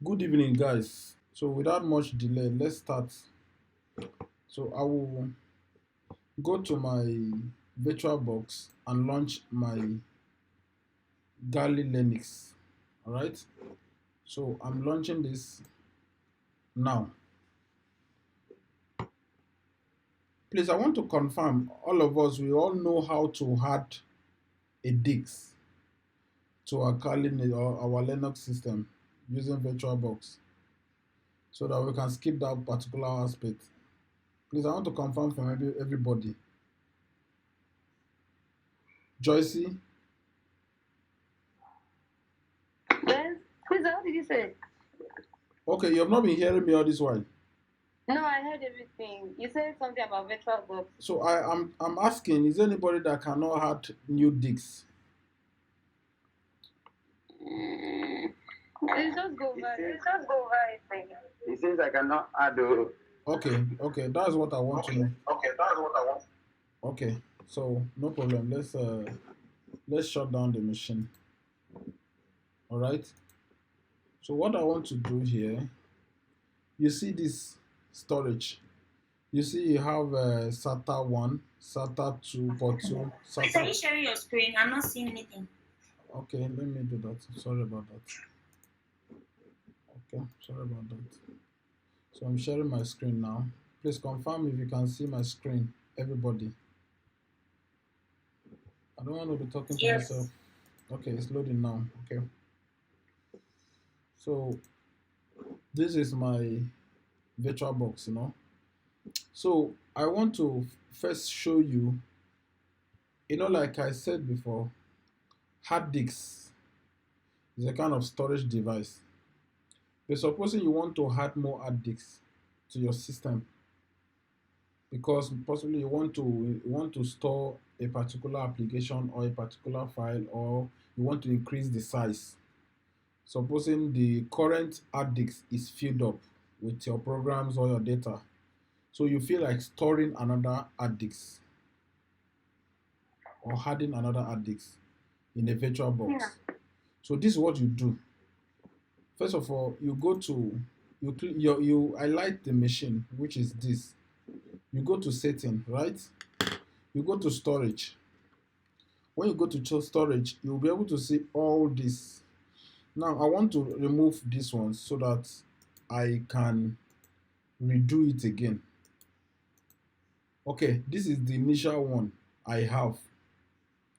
Good evening, guys. So, without much delay, let's start. So, I will go to my virtual box and launch my Gali Linux. All right. So, I'm launching this now. Please, I want to confirm all of us, we all know how to add a disk to our Kali or our Linux system using VirtualBox so that we can skip that particular aspect. Please, I want to confirm from everybody. Joycey, Yes. Please, what did you say? okay, you have not been hearing me all this while. No, I heard everything. You said something about virtual box. So I'm asking, is there anybody that cannot add new disks? Let's just go over it. Just go over it. He says I cannot add. Okay, that's what I want to know. Okay, that's what I want. Okay, so no problem. Let's shut down the machine. All right. So what I want to do here, you see this storage. You see you have SATA 1, SATA 2, port 2, Please, are SATA. you sharing your screen? I'm not seeing anything. Okay, let me do that. Sorry about that. Okay, sorry about that. So I'm sharing my screen now. Please confirm if you can see my screen, everybody. I don't want to be talking to Yes. myself. Okay, it's loading now. Okay. So this is my virtual box, So I want to first show you, like I said before, hard disks is a kind of storage device. But supposing you want to add more hard disks to your system because possibly you want to store a particular application or a particular file, or you want to increase the size. Supposing the current hard disk is filled up with your programs or your data, so you feel like storing another hard disk or adding another hard disk in a virtual box. Yeah. So this is what you do. First of all, you go to you highlight the machine, which is this. You go to setting, right? You go to storage. When you go to storage, you'll be able to see all this. Now I want to remove this one so that I can redo it again. Okay, this is the initial one I have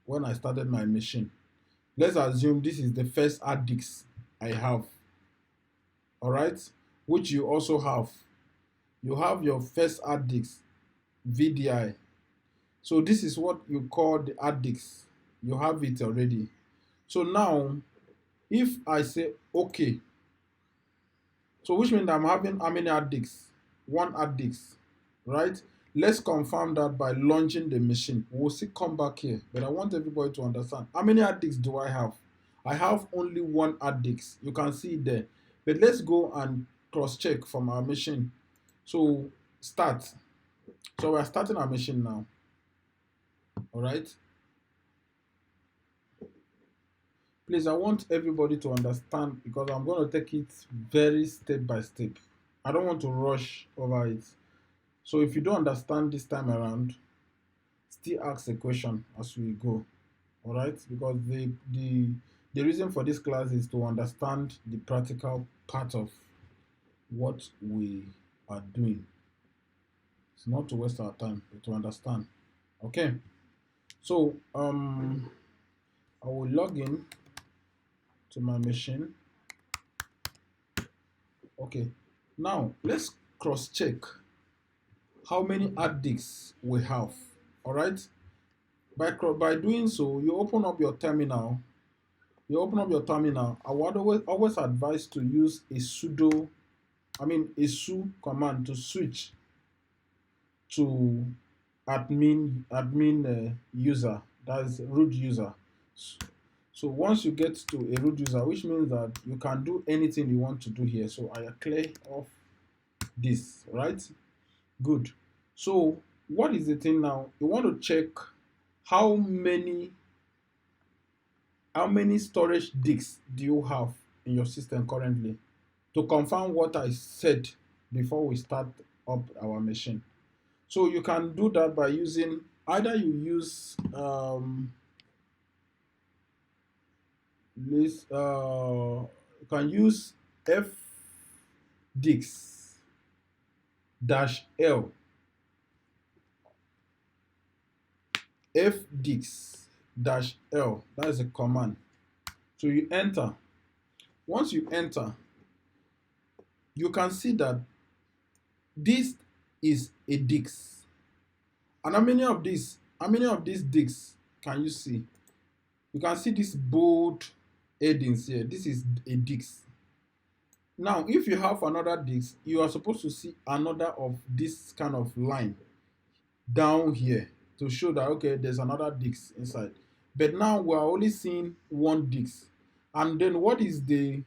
when I started my machine. Let's assume this is the first hard disk I have. All right, which you also have. You have your first hard disk, VDI. So this is what you call the hard disk. You have it already. So now, if I say okay, so which means I'm having how many hard disks? One hard disk, right? Let's confirm that by launching the machine. We'll see come back here, but I want everybody to understand. How many hard disks do I have? I have only one hard disk. You can see it there. But let's go and cross-check from our machine. So start. So we're starting our machine now. All right. Please, I want everybody to understand because I'm going to take it very step by step. I don't want to rush over it. So if you don't understand this time around, still ask a question as we go. All right? Because the reason for this class is to understand the practical part of what we are doing. It's not to waste our time, but to understand. Okay. So I will log in to my machine. Okay. Now let's cross check how many hard disks we have. All right. By doing so, you open up your terminal. I would always advise to use a su command to switch to admin user, that is root user. So once you get to a root user, which means that you can do anything you want to do here. So I clear off this, right? Good. So what is the thing now? You want to check how many storage disks do you have in your system currently to confirm what I said before we start up our machine. So you can do that by using either you use this you can use fdix dash l fdix dash l. That is a command. So you enter. Once you enter, you can see that this is a dix. And how many of these dix can you see? You can see this bold headings here. This is a dix. Now, if you have another dix, you are supposed to see another of this kind of line down here to show that okay, there's another dix inside. But now we are only seeing one dix. And then what is the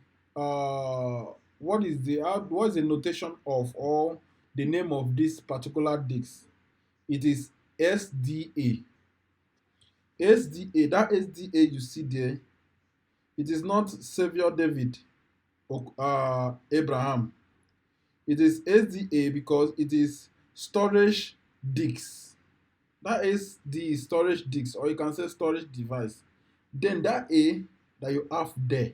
notation of or the name of this particular dix? It is SDA. SDA, that SDA you see there, it is not Savior David or Abraham. It is SDA because it is storage disk. That is the storage disk, or you can say storage device. Then that A that you have there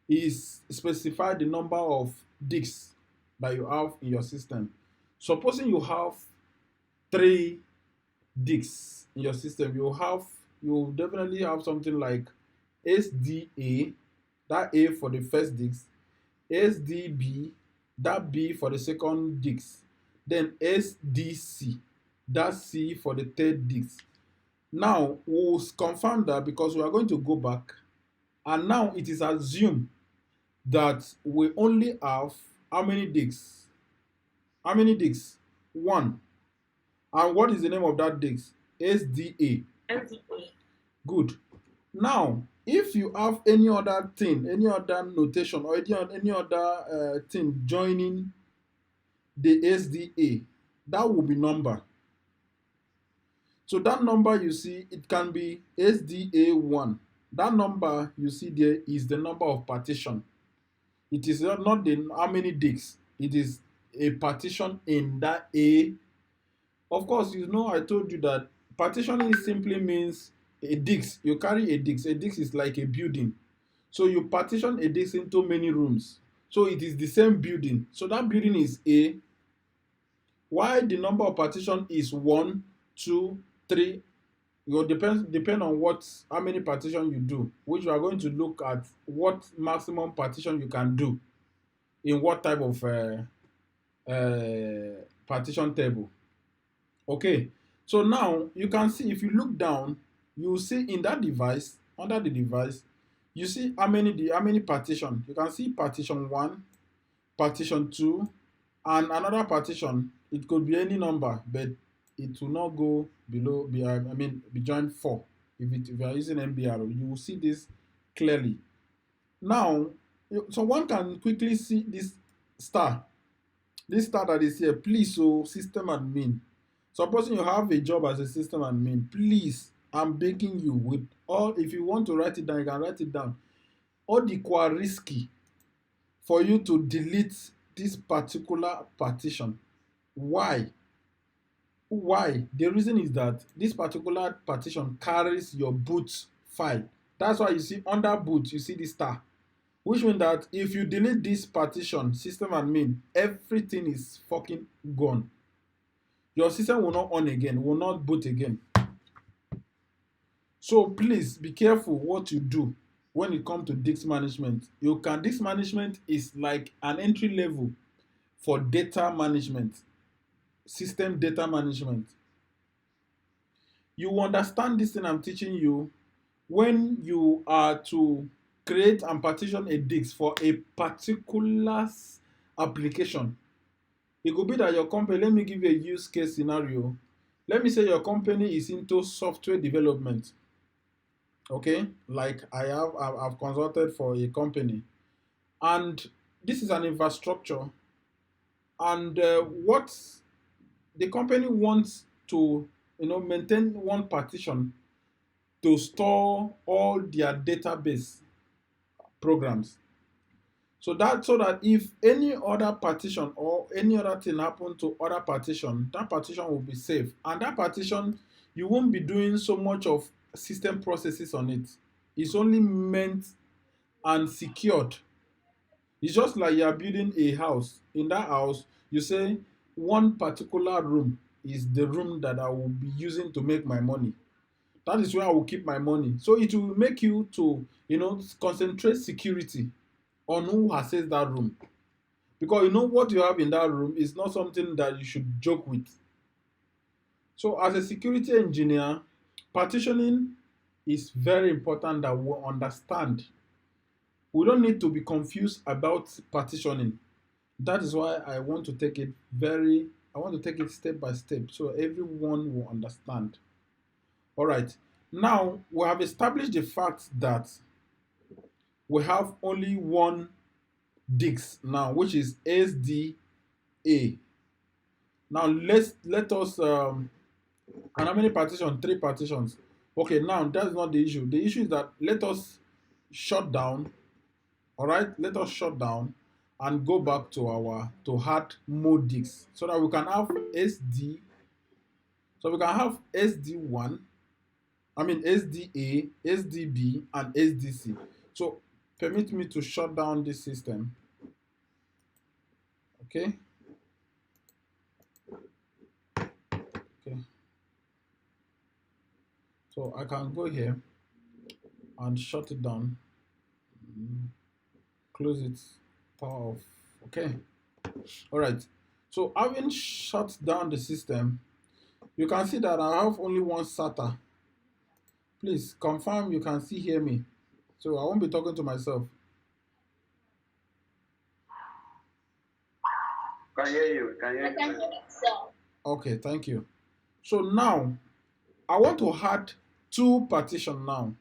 is specify the number of disks that you have in your system. Supposing you have 3 disks in your system, you definitely have something like SDA, that A for the first disk, SDB, that B for the second disk, then SDC, that C for the third disk. Now we'll confirm that because we are going to go back, and now it is assumed that we only have how many disks? How many disks? 1. And what is the name of that disk? SDA. LDA. Good. Now, if you have any other thing, any other notation, or any other thing joining the SDA, that will be number. So that number you see, it can be SDA1. That number you see there is the number of partition. It is not the how many disks. It is a partition in that A. Of course, you know I told you that partitioning simply means a disk. You carry a disk. A disk is like a building. So you partition a disk into many rooms. So it is the same building. So that building is A. Why the number of partition is 1, 2, 3. It will depend on how many partition you do, which we are going to look at what maximum partition you can do in what type of partition table. Okay, so now you can see if you look down, you see in that device, under the device, you see how many partition. You can see partition 1, partition 2, and another partition. It could be any number, but it will not go below, beyond 4. If you are using MBR, you will see this clearly. Now, so one can quickly see this star that is here. Please, so system admin. Supposing you have a job as a system admin, please, I'm begging you with all, if you want to write it down, you can write it down. All the risky for you to delete this particular partition. Why? The reason is that this particular partition carries your boot file. That's why you see under boot, you see the star. Which means that if you delete this partition, system admin, everything is fucking gone. Your system will not on again, will not boot again. So please be careful what you do when it comes to disk management. Disk management is like an entry level for data management, system data management. You understand this thing I'm teaching you when you are to create and partition a disk for a particular application. It could be that your company, let me give you a use case scenario. Let me say your company is into software development. Okay, like I've consulted for a company, and this is an infrastructure, and what the company wants to maintain one partition to store all their database programs. So that if any other partition or any other thing happen to other partition, that partition will be safe. And that partition, you won't be doing so much of system processes on it. It's only meant and secured. It's just like you are building a house. In that house, you say one particular room is the room that I will be using to make my money. That is where I will keep my money. So it will make you to, concentrate security on who access that room. Because what you have in that room is not something that you should joke with. So as a security engineer, partitioning is very important that we understand. We don't need to be confused about partitioning. That is why I want to take it step by step so everyone will understand. All right. Now we have established the fact that we have only one disk now, which is SDA. Now let us and how many partitions? Three partitions. Okay, now that's not the issue. The issue is that let us shut down. All right, let us shut down and go back to our to hard mode disks so that we can have SD. So we can have SD1, I mean SDA, SDB, and SDC. So permit me to shut down this system. Okay. Okay. So I can go here and shut it down. Close it. Power off. Okay. All right. So having shut down the system, you can see that I have only one SATA. Please confirm you can see hear me. So I won't be talking to myself. Can hear you. Can hear I can you. hear myself. Okay, thank you. So now I want to add two partition now.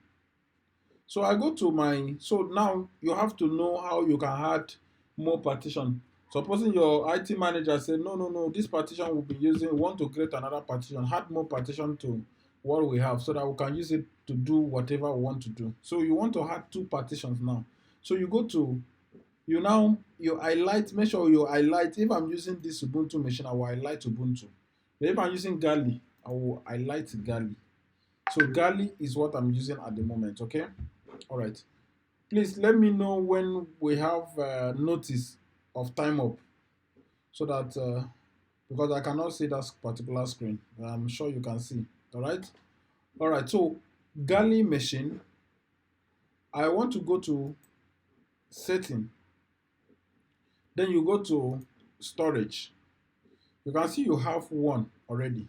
So I go to so now you have to know how you can add more partition. Supposing your IT manager said, no, this partition will be using, we want to create another partition, add more partition to what we have so that we can use it to do whatever we want to do. So you want to add two partitions now. So you go to, you highlight, make sure you highlight, if I'm using this Ubuntu machine, I will highlight Ubuntu. But if I'm using Gali, I will highlight Gali. So Gali is what I'm using at the moment, okay? All right. Please let me know when we have notice of time up so that, because I cannot see that particular screen. I'm sure you can see, all right? All right, so Gali machine, I want to go to setting. Then you go to storage. You can see you have one already.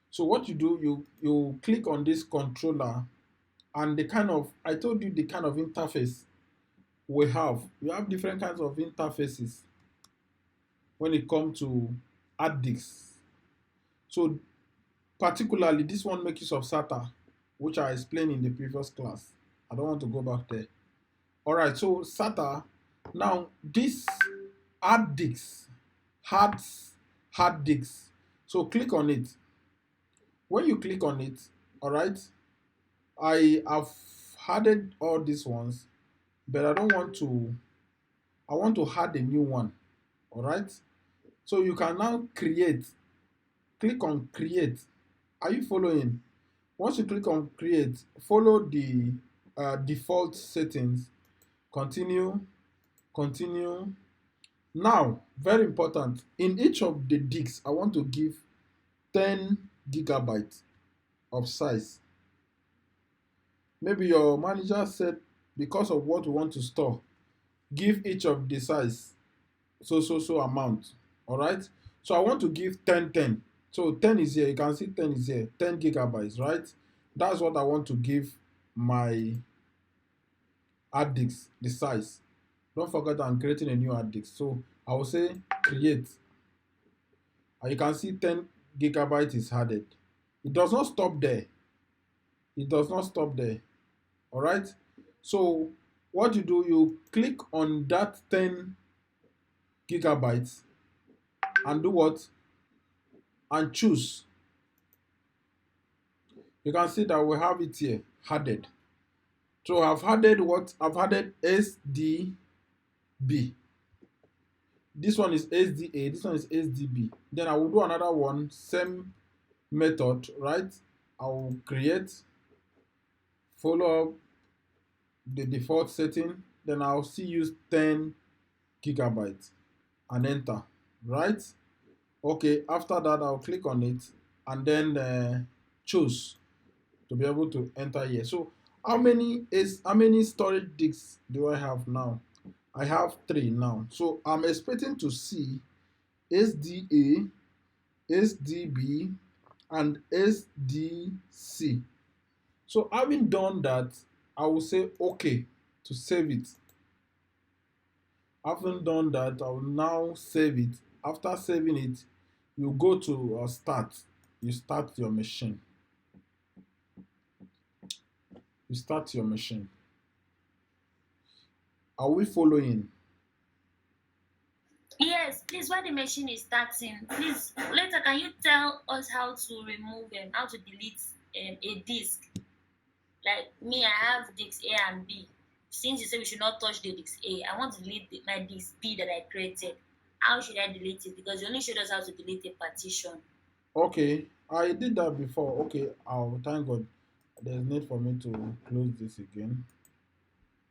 So what you do, you click on this controller and I told you the kind of interface we have. We have different kinds of interfaces when it comes to hard disks. So particularly this one makes use of SATA, which I explained in the previous class. I don't want to go back there. All right, so SATA, now this hard disks, hard disks. So click on it. When you click on it, all right, I have added all these ones, but I don't want to, I want to add a new one, all right? So you can now create, click on create. Are you following? Once you click on create, follow the default settings, continue, continue. Now, very important, in each of the disks, I want to give 10 gigabytes of size. Maybe your manager said, because of what we want to store, give each of the size so amount. All right. So I want to give 10. So 10 is here. You can see 10 is here. 10 gigabytes, right? That's what I want to give my hard disk, the size. Don't forget I'm creating a new hard disk. So I will say create. And you can see 10 gigabytes is added. It does not stop there. It does not stop there. All right. So what you do, you click on that 10 gigabytes and do what? And choose. You can see that we have it here, added. So I've added what? I've added SD, B. This one is SDA, this one is SDB. Then I will do another one, same method, right? I will create, follow up the default setting, then I'll still use 10 gigabytes and enter, right? Okay, after that I'll click on it and then choose to be able to enter here. So how many storage disks do I have now? I have 3 now. So I'm expecting to see SDA, SDB, and SDC. So having done that, I will say okay to save it. Having done that, I will now save it. After saving it, you go to start. You start your machine. You start your machine. Are we following? Yes, please, while the machine is starting, please, later, can you tell us how to remove and how to delete a disk? Like me, I have disk A and B. Since you say we should not touch the disk A, I want to delete my disk B that I created. How should I delete it? Because you only showed us how to delete a partition. Okay, I did that before. Okay, I'll thank God. There's need for me to close this again.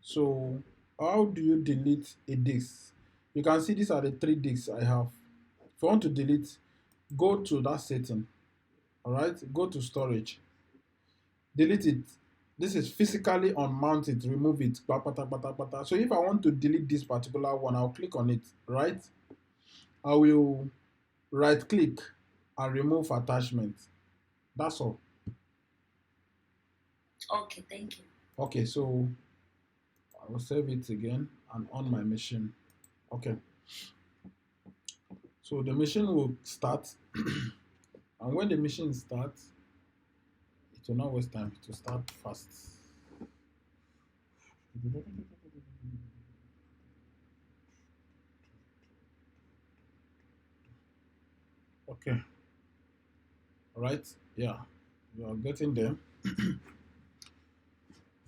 So, how do you delete a disk? You can see these are the 3 disks I have. If you want to delete, go to that setting. All right, go to storage, delete it. This is physically unmount it, remove it. So if I want to delete this particular one, I'll click on it, right? I will right click and remove attachment. That's all. Okay, thank you. Okay, so I will save it again and on my machine. Okay, so the machine will start, and when the machine starts, it will not waste time to start fast. Okay, all right, yeah, you are getting there.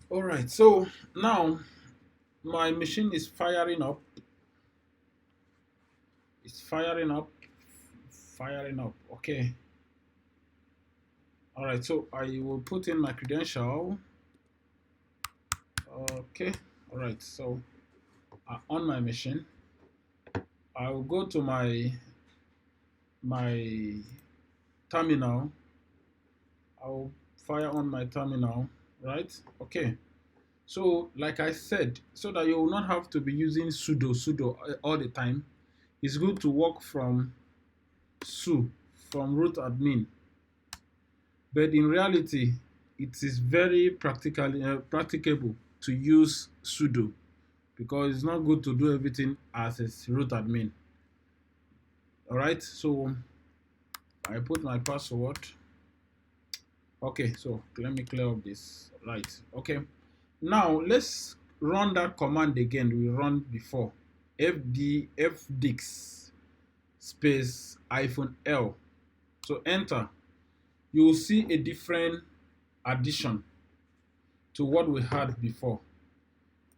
All right, so now my machine is firing up. It's firing up, firing up. Okay. All right, so I will put in my credential. Okay. All right, so on my machine, I will go to my terminal. I'll fire on my terminal, right? Okay. So, like I said, so that you will not have to be using sudo all the time, it's good to work from from root admin. But in reality, it is very practicable to use sudo because it's not good to do everything as a root admin. All right, so I put my password. Okay, so let me clear up this. Right, okay. Now let's run that command again we run before. fdix space -l. So enter. You will see a different addition to what we had before.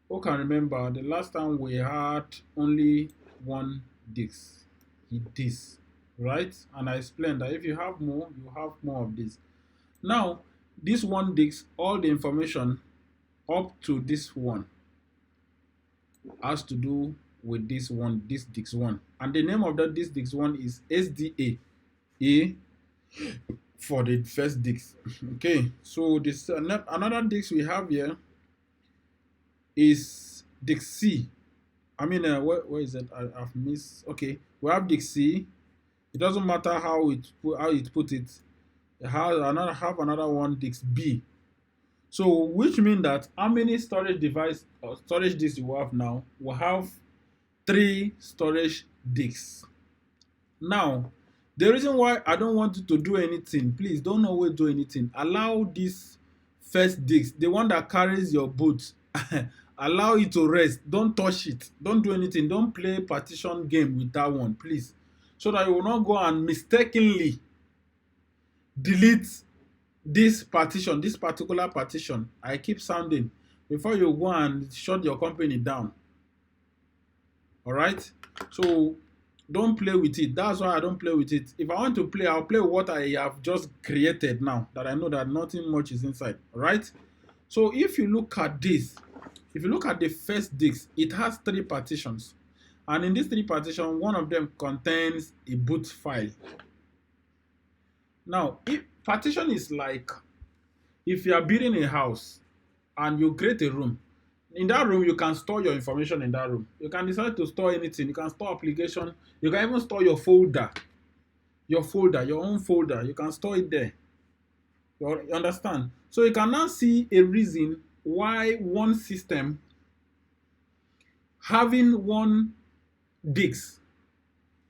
Who can remember the last time we had only one disk? This, right? And I explained that if you have more, you have more of this. Now, this one disk, all the information up to this one has to do with this disk one. And the name of that disk one is SDA. A for the first disk. Okay, so this another disk we have here is disk C. I mean, where is it? I've missed. Okay, we have disk C. It doesn't matter how it put it. Have another one disk B. So which means that how many storage device or storage disks you have now? We have 3 storage disks. Now, the reason why I don't want you to do anything, please don't always do anything. Allow this first disk, the one that carries your boot, allow it to rest. Don't touch it. Don't do anything. Don't play partition game with that one, please. So that you will not go and mistakenly delete this partition, this particular partition. I keep sounding before you go and shut your company down. All right. So don't play with it. That's why I don't play with it. If I want to play, I'll play what I have just created now that I know that nothing much is inside. All right. So if you look at this, if you look at the first disk, it has 3 partitions. And in these 3 partitions, one of them contains a boot file. Now, if partition is like if you are building a house and you create a room, in that room you can store your information in that room. You can decide to store anything. You can store application. You can even store your folder, your own folder. You can store it there. You understand? So you can now see a reason why one system having one disk,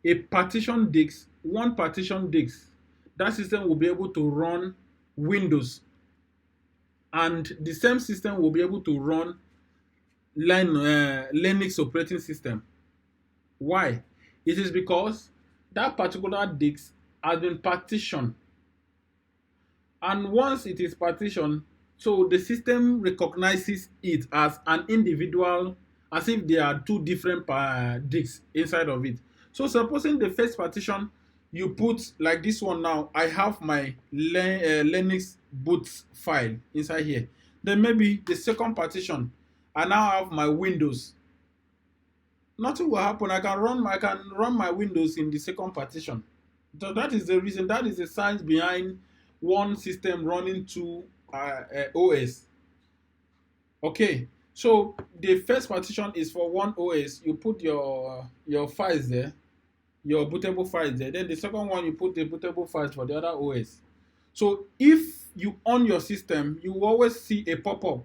a partition disk, one partition disk, that system will be able to run Windows, and the same system will be able to run Linux operating system. Why? It is because that particular disk has been partitioned, and once it is partitioned, so the system recognizes it as an individual, as if there are 2 different disks inside of it. So supposing the first partition you put like this one, now I have my Linux boot file inside here. Then maybe the second partition, I now have my Windows. Nothing will happen. I can run my Windows in the second partition. So that is the reason. That is the science behind one system running 2 OS. Okay, so the first partition is for one OS. You put your files there, your bootable files there. Then the second one, you put the bootable files for the other OS. So if you on your system, you will always see a pop-up.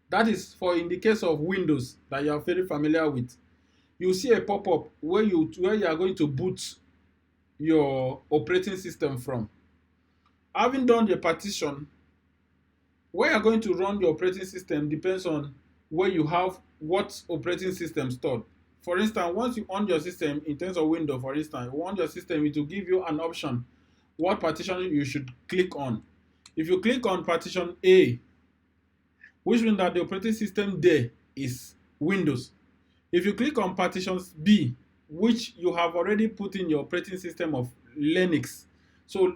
That is for in the case of Windows that you are very familiar with. You see a pop-up where you are going to boot your operating system from. Having done the partition, where you are going to run your operating system depends on where you have what operating system stored. For instance, once you on your system in terms of Windows, for instance, you on your system, it will give you an option what partition you should click on. If you click on partition A, which means that the operating system there is Windows. If you click on partitions B, which you have already put in your operating system of Linux, so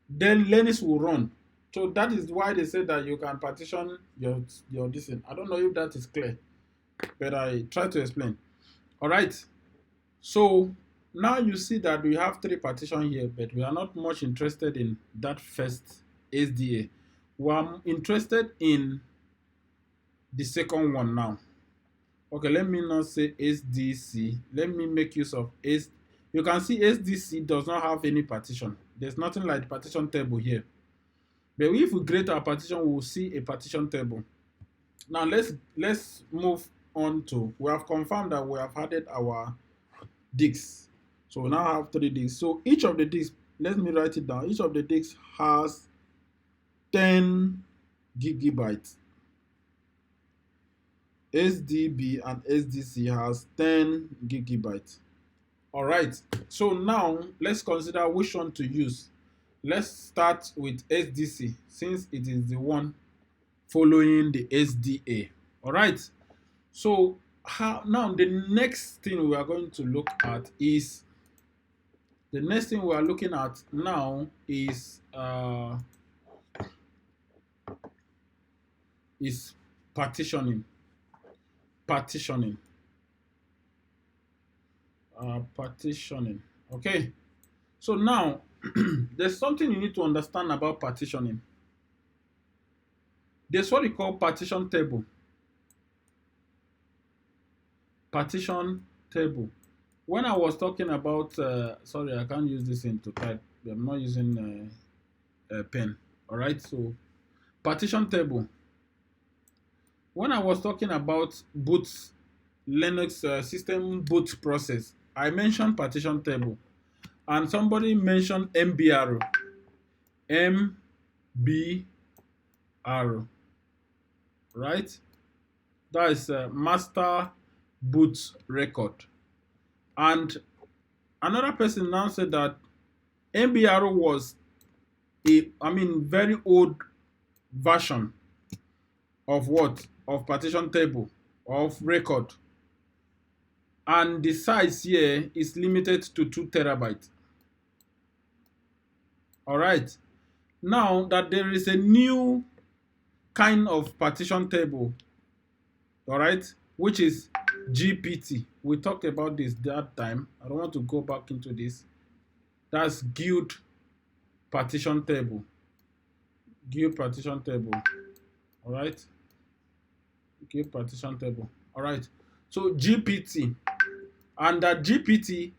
then Linux will run. So that is why they say that you can partition your this thing. I don't know if that is clear, but I try to explain. All right. So now you see that we have 3 partitions here, but we are not much interested in that first SDA. We are interested in the second one now. Okay, let me not say SDC. Let me make use of S. You can see SDC does not have any partition. There's nothing like partition table here. But if we create our partition, we will see a partition table. Now let's move on to, we have confirmed that we have added our disks. So we now have 3 disks. So each of the disks, let me write it down. Each of the disks has 10 gigabytes. SDB and SDC has 10 gigabytes. All right. So now let's consider which one to use. Let's start with SDC since it is the one following the SDA. All right. So now the next thing we are going to look at is partitioning. Partitioning. Okay. So now there's something you need to understand about partitioning. There's what we call partition table. Partition table. When I was talking about, sorry, I can't use this thing to type. I'm not using a pen. All right. So partition table. When I was talking about Linux system boot process, I mentioned partition table, and somebody mentioned MBR. MBR, right? That is master boot record. And another person now said that MBR was very old version of what? Of partition table, of record. and the size here is limited to 2 terabytes. All right. Now that there is a new kind of partition table, all right, which is GPT. We talked about this that time. I don't want to go back into this. That's guild partition table. Guild partition table. All right. Guild partition table. All right. So GPT, and that GPT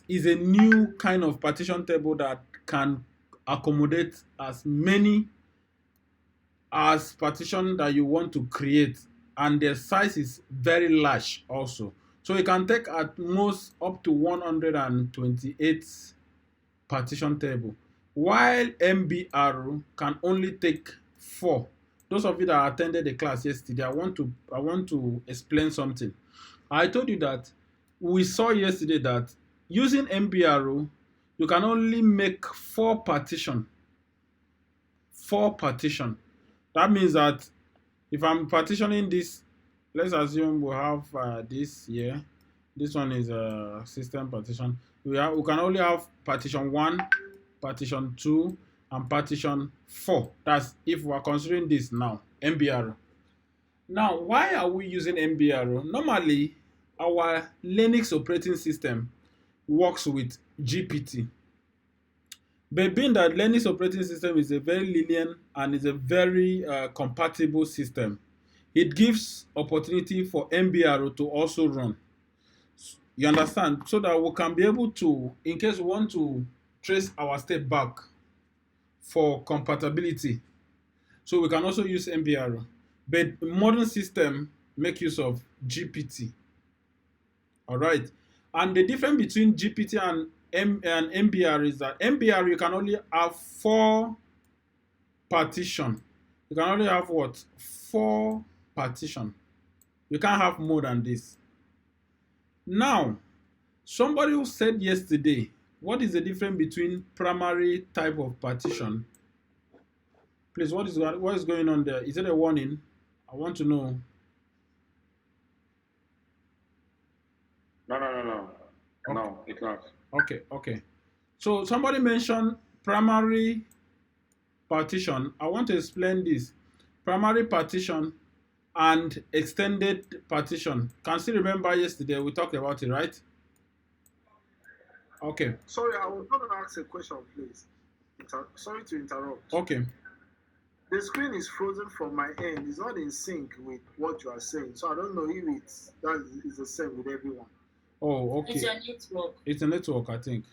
is a new kind of partition table that can accommodate as many as partition that you want to create, and their size is very large also. So it can take at most up to 128 partition table, while MBR can only take 4. Those of you that attended the class yesterday, I want to explain something. I told you that we saw yesterday that using MBR, you can only make 4 partition. 4 partition. That means that if I'm partitioning this, let's assume we have this here. This one is a system partition. We can only have partition 1, partition 2, and partition 4. That's if we are considering this now, MBR. Now, why are we using MBR? Normally, our Linux operating system works with GPT. But being that Linux operating system is a very lenient and is a very compatible system, it gives opportunity for MBR to also run. You understand? So that we can be able to, in case we want to trace our step back for compatibility, so we can also use MBR. But modern system make use of GPT. All right. And the difference between GPT and MBR is that MBR you can only have 4 partition. You can only have what? 4 partition. You can't have more than this. Now, somebody who said yesterday, what is the difference between primary type of partition? Please, what is going on there? Is it a warning? I want to know. No. Okay. No, it's not. Okay. So somebody mentioned primary partition. I want to explain this. Primary partition and extended partition. Can you still remember yesterday we talked about it, right? Okay. Sorry, I was going to ask a question, please. Sorry to interrupt. Okay. The screen is frozen from my end. It's not in sync with what you are saying. So I don't know if that is the same with everyone. Oh, okay. It's your network. It's a network, I think.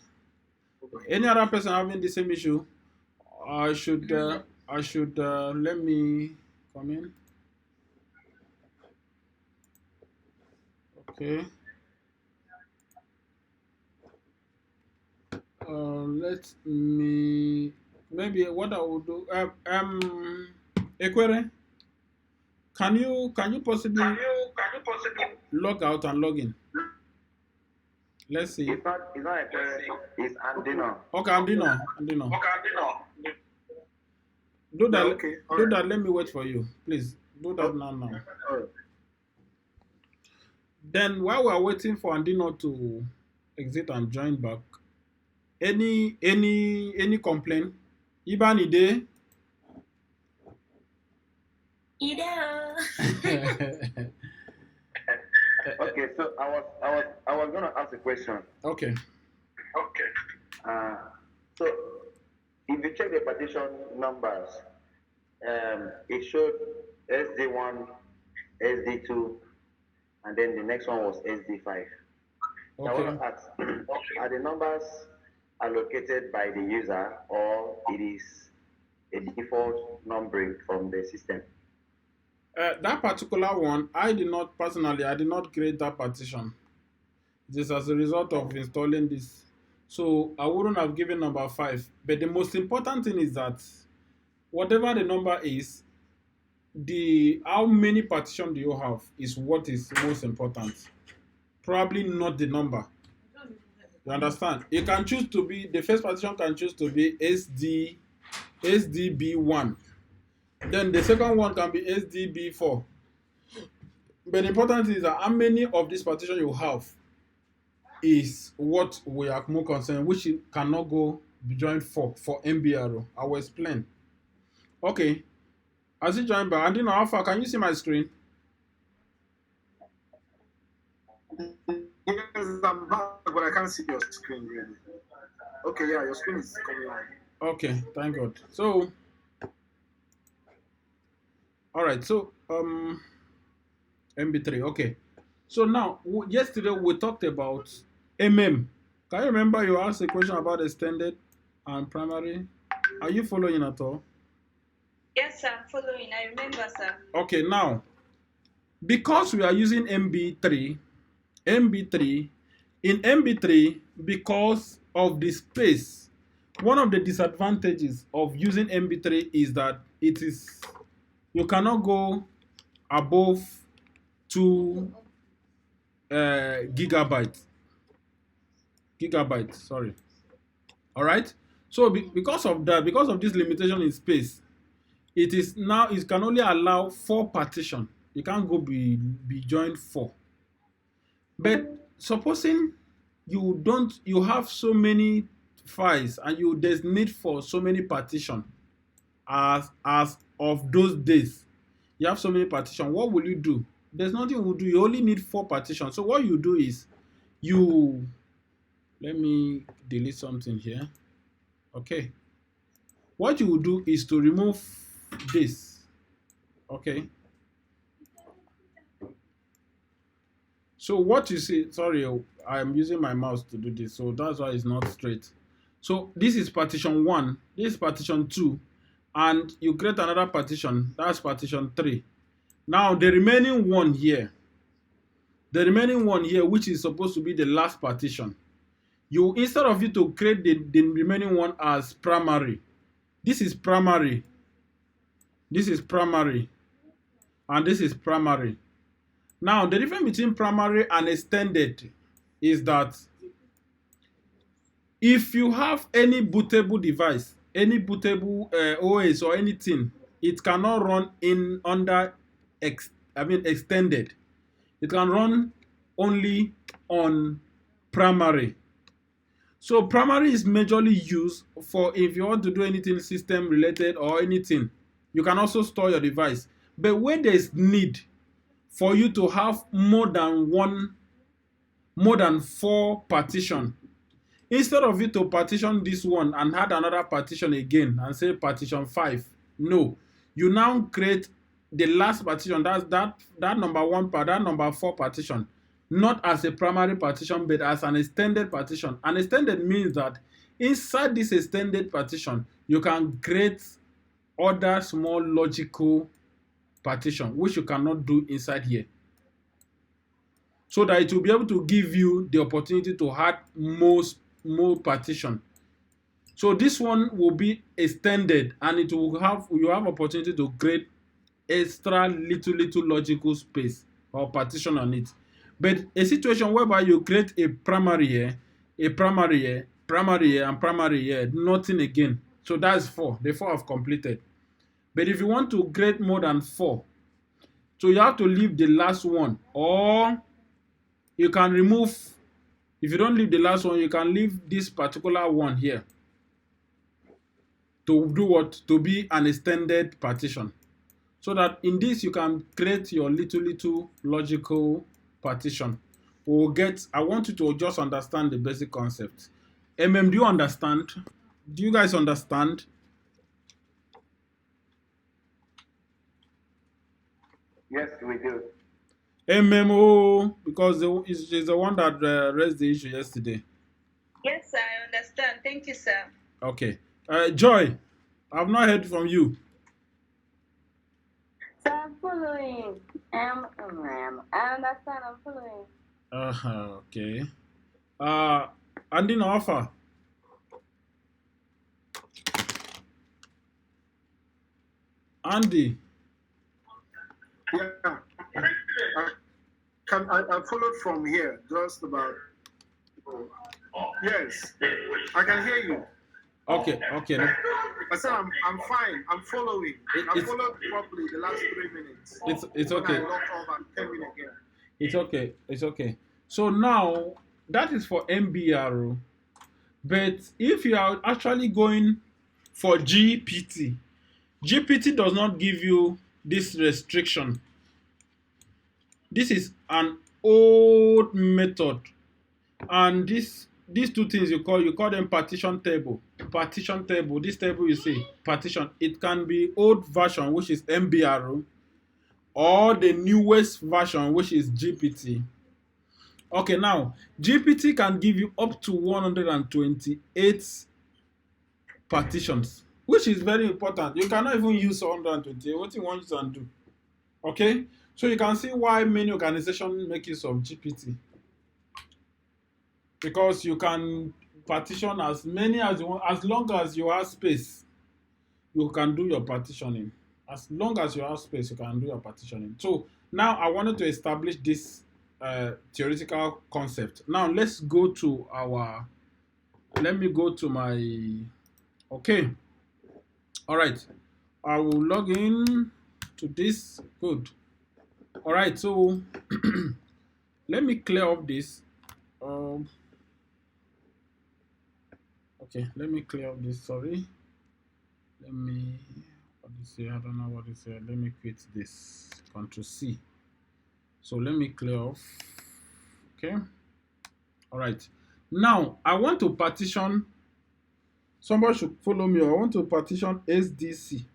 Okay. Any other person having the same issue? I should let me come in. Okay. Let me maybe what I will do. Equere, can you possibly log out and log in? Let's see. It's not it's Andino. Okay, Andino. Do that. Okay, all do right. that. Let me wait for you, please. Do that now. All right. Then while we are waiting for Andino to exit and join back, any complaint? Iban ide? Okay, so I was gonna ask a question. Okay. So if you check the partition numbers, it showed SD1, SD2, and then the next one was SD5. I Okay. want to ask, are the numbers allocated by the user or it is a default numbering from the system? That particular one, I did not create that partition. This as a result of installing this. So I wouldn't have given number 5. But the most important thing is that whatever the number is, how many partition do you have is what is most important. Probably not the number. You understand? It can choose to be, the first partition can choose to be SDB1. Then the second one can be SDB4. But the important is that how many of this partition you have is what we are more concerned, which cannot go beyond 4 for MBRO. I will explain. Okay, as you join back, Andy Alpha, can you see my screen? Yes, I'm back, but I can't see your screen really. Okay, yeah, your screen is coming on. Okay, thank God. So, all right, so MB3. Okay, so now yesterday we talked about MM. Can you remember you asked a question about extended and primary? Are you following at all? Yes, sir. I'm following. I remember, sir. Okay, now because we are using MB3 in MB3 because of the space. One of the disadvantages of using MB3 is that you cannot go above 2 gigabytes. Sorry. All right. So because of that, because of this limitation in space, it can only allow 4 partition. It can't go be joined 4. But supposing you have so many files and there's need for so many partition as of those days, you have so many partition, what will you do? There's nothing you will do. You only need 4 partitions. So what you do is let me delete something here. Okay, what you will do is to remove this. Okay, so what you see, sorry, I'm using my mouse to do this, so that's why it's not straight. So this is partition 1, this is partition 2, and you create another partition, that's partition 3. Now the remaining one here, which is supposed to be the last partition, instead of you to create the remaining one as primary, this is primary, and this is primary. Now the difference between primary and extended is that if you have any bootable device, any bootable OS or anything, it cannot run under extended. It can run only on primary. So primary is majorly used for if you want to do anything system related or anything. You can also store your device. But where there is need for you to have more than 4 partition, instead of you to partition this one and add another partition again and say partition 5, no, you now create the last partition, that's that number 1 part, that number 4 partition, not as a primary partition but as an extended partition. An extended means that inside this extended partition you can create other small logical partition which you cannot do inside here, so that it will be able to give you the opportunity to add more partition. So this one will be extended and you have opportunity to create extra little logical space or partition on it. But a situation whereby you create a primary here, a primary here, primary here, and primary here, nothing again. So that's 4. The 4 have completed. But if you want to create more than 4, so you have to leave the last one, or you can remove. If you don't leave the last one, you can leave this particular one here to do what? To be an extended partition. So that in this you can create your little logical partition. I want you to just understand the basic concept. Do you understand? Do you guys understand? Yes, we do. MMO, because it's the one that raised the issue yesterday. Yes, sir. I understand. Thank you, sir. Okay. Joy, I've not heard from you. So I'm following. I understand. I'm following. Okay. Andy no offer. Andy. Yeah. I followed from here, just about. Yes, I can hear you. Okay, okay. I said I'm fine. I'm following. I It's followed properly the last 3 minutes. it's When I okay. logged off, I'm coming again. It's okay. It's okay. So now that is for MBRO. But if you are actually going for GPT does not give you this restriction. This is an old method, and these two things you call them partition table. Partition table. This table you see partition. It can be old version, which is MBRO, or the newest version, which is GPT. Okay, now GPT can give you up to 128 partitions, which is very important. You cannot even use 128. What you want you to do? Okay, so you can see why many organizations make use of GPT, because you can partition as many as you want, as long as you have space. You can do your partitioning. As long as you have space, you can do your partitioning. So now I wanted to establish this theoretical concept. Now let's go to our. Let me go to my. Okay. All right. I will log in to this. Good. All right. So let me clear up this. Um, okay. Let me clear up this. Sorry. Let me. What is here? I don't know what is here. Let me quit this. Control C. So let me clear off. Okay. All right. Now I want to partition. Somebody should follow me. I want to partition SDC.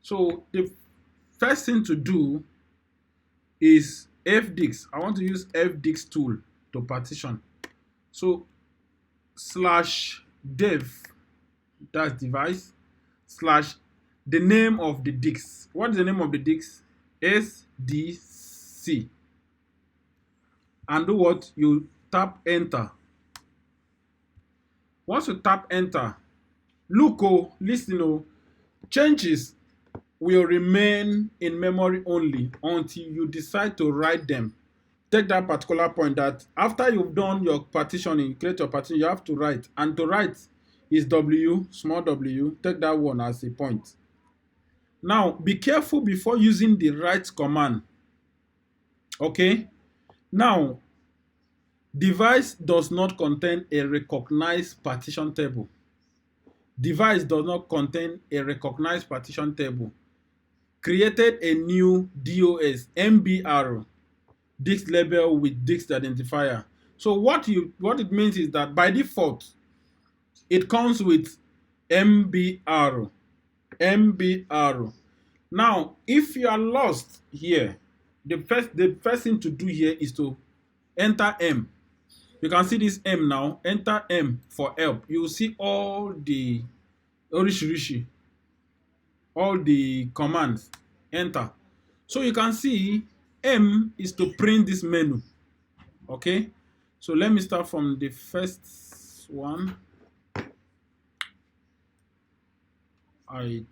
So the first thing to do is fdix. I want to use fdix tool to partition. So /dev, that's device, / the name of the dix. What is the name of the dix? SDC. And do what? You tap enter. Once you tap enter, look, listen, changes will remain in memory only until you decide to write them. Take that particular point that after you've done your partitioning, you create your partition, you have to write. And to write is W, small w. Take that one as a point. Now, be careful before using the write command. Okay? Now, device does not contain a recognized partition table. Device does not contain a recognized partition table. Created a new DOS, MBR, disk label with disk identifier. So what it means is that by default, it comes with MBR. MBR. Now, if you are lost here, the first thing to do here is to enter M. You can see this M now. Enter M for help. You will see all the orishirishi, all the commands. Enter. So you can see M is to print this menu. Okay. So let me start from the first one.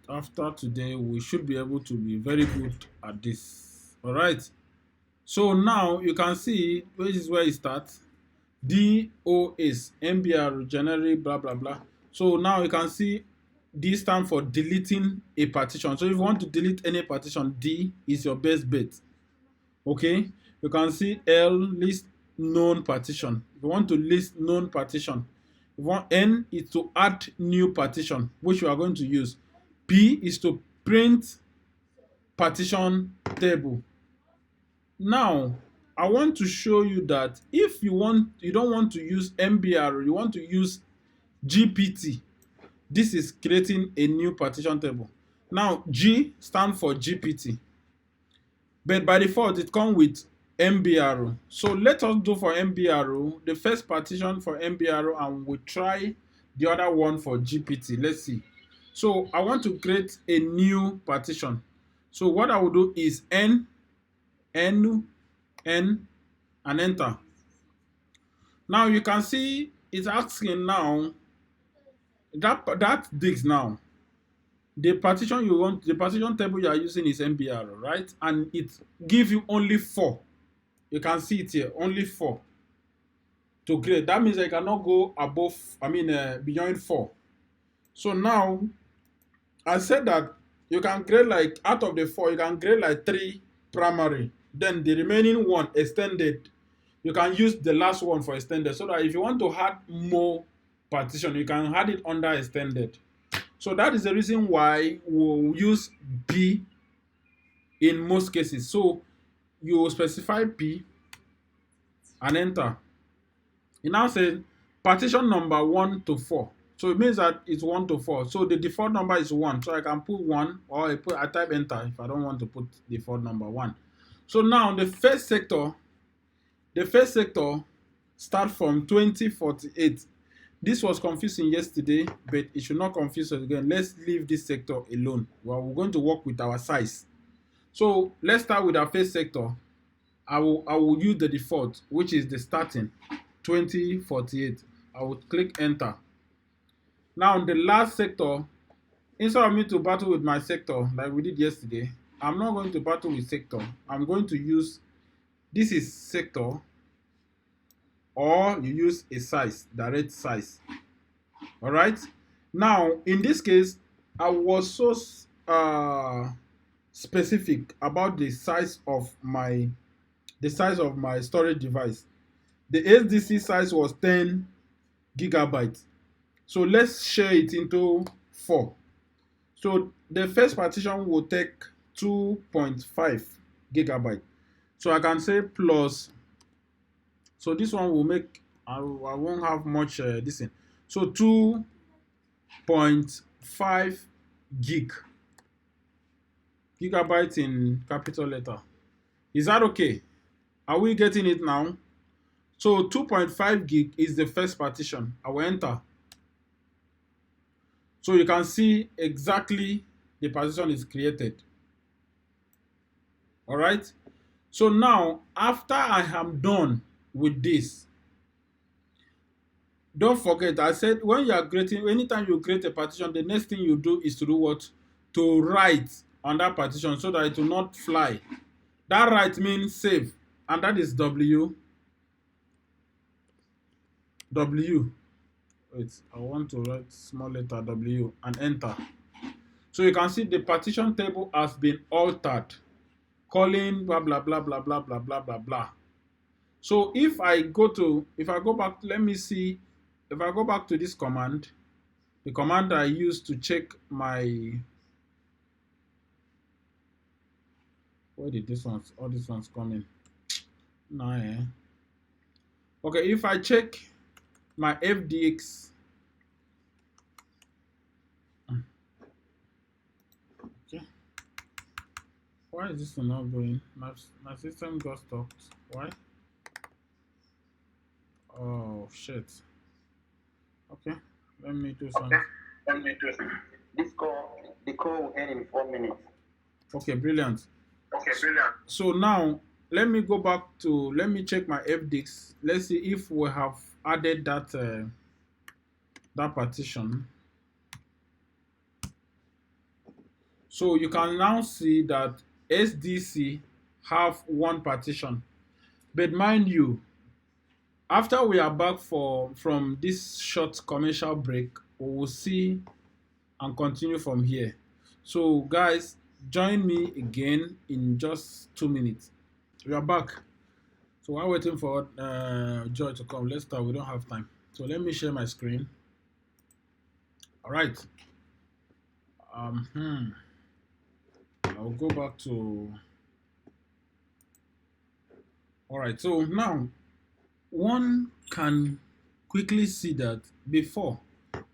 After today, we should be able to be very good at this. All right. So now you can see this is where it starts. DOS, MBR, generic, blah, blah, blah. So now you can see D stands for deleting a partition. So if you want to delete any partition, D is your best bet. Okay. You can see L, list known partition. If you want to list known partition. If you want N is to add new partition, which we are going to use. P is to print partition table. Now, I want to show you that if you don't want to use MBR, you want to use GPT. This is creating a new partition table. Now, G stands for GPT. But by default, it comes with MBR. So let us do for MBR, the first partition for MBR, and we'll try the other one for GPT. Let's see. So I want to create a new partition. So what I will do is N, and enter. Now you can see it's asking now that digs now. The partition table you are using is MBR, right? And it gives you only 4. You can see it here, only 4 to create. That means I cannot go above, beyond 4. So now I said that you can grade like out of the four, you can grade like three primary. Then the remaining one extended. You can use the last one for extended so that if you want to add more partition, you can add it under extended. So that is the reason why we'll use B in most cases. So you specify P and enter. It now says partition number 1 to 4. So it means that it's 1 to 4. So the default number is 1. So I can put 1 or I type enter if I don't want to put default number 1. So now the first sector start from 2048. This was confusing yesterday, but it should not confuse us again. Let's leave this sector alone. Well, we're going to work with our size. So let's start with our first sector. I will use the default, which is the starting 2048. I will click enter. Now the last sector, instead of me to battle with my sector like we did yesterday, I'm not going to battle with sector. I'm going to use, this is sector, or you use a size, direct size. All right. Now in this case, I was so specific about the size of my storage device. The SDC size was 10 gigabytes. So let's share it into 4. So the first partition will take 2.5 gigabytes. So I can say plus. So this one will make, I won't have much this thing. So 2.5 gigabytes in capital letter. Is that okay? Are we getting it now? So 2.5 gig is the first partition. I will enter. So you can see exactly the partition is created. All right. So now, after I am done with this, don't forget, I said when you are creating, anytime you create a partition, the next thing you do is to do what? To write on that partition so that it will not fly. That write means save, and that is W. Wait, I want to write small letter W and enter. So you can see the partition table has been altered, calling blah blah blah blah blah blah blah blah blah. So if I go back, let me see. If I go back to this command, the command I used to check my, where did all these ones come in? Nah, okay, if I check my FDX, okay, why is this one not going? My system got stopped. Why? Oh shit. Okay, let me do something. The call will end in 4 minutes. Okay, brilliant. So now let me go back to, let me check my FDX. Let's see if we have added that partition. So you can now see that SDC have one partition, but mind you, after we are back from this short commercial break, we will see and continue from here. So guys, join me again in just 2 minutes. We are back. So while waiting for Joy to come, let's start. We don't have time. So let me share my screen. All right. I'll go back to. All right. So now, one can quickly see that before